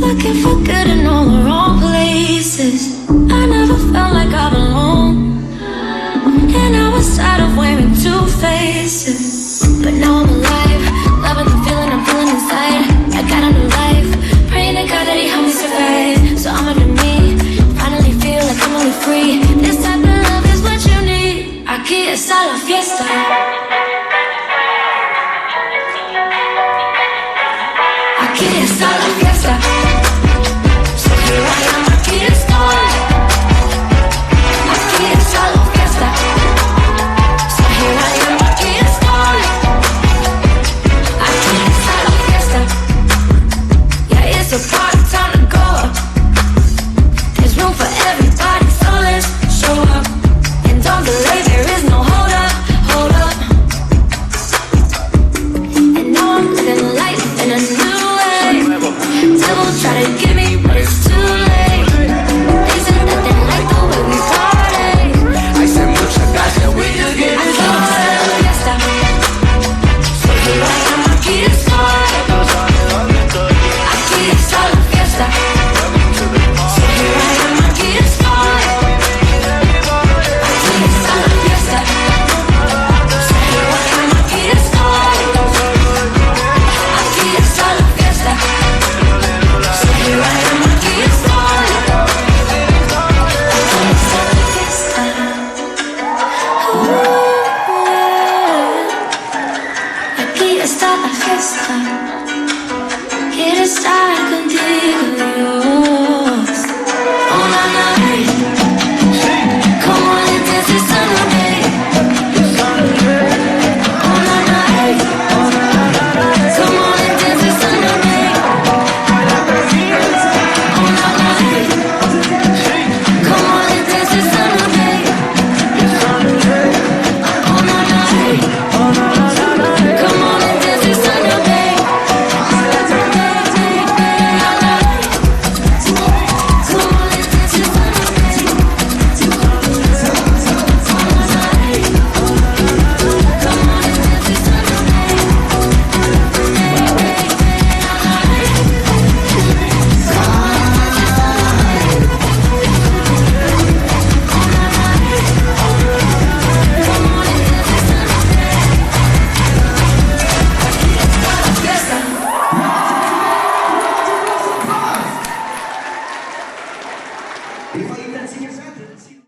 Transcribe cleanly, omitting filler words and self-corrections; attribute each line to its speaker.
Speaker 1: Looking for good in all the wrong places. I never felt like I belong, and I was tired of wearing two faces. But now I'm alive, loving the feeling I'm feeling inside. I got a new life, praying to God that He helped me survive. So I'm under me, finally feel like I'm only free. This type of love is what you need. Aquí está la fiesta. Aquí está la fiesta. So here I am, aquí estoy. Aquí está la fiesta. So here I am, aquí estoy. Aquí está la fiesta. Yeah, it's a party, time to go up. There's room for everybody, so let's show up. And don't delay, there is no hold up, hold up. And now I'm living life in a new way. Devil try to get me, but it's too late. They said that they like the way we party.
Speaker 2: I said muchas gracias, we just get
Speaker 1: Aquí está la fiesta. So here I am, aquí estoy. Aquí está la fiesta. So here I am, aquí estoy. Aquí está la fiesta. So here I am, aquí estoy. Aquí está la fiesta. So here I am, aquí estoy. Aquí está la fiesta. Aquí está la fiesta. Quiero estar contigo, Dios. Oh, na, na, hey. Come on and dance this song with me. Oh, na, na, hey. Come on and dance this song with me. Oh, na, na, hey. Come on and dance this song with me. Oh, na, na, hey. Come on and dance this song with me.
Speaker 2: If I eat that,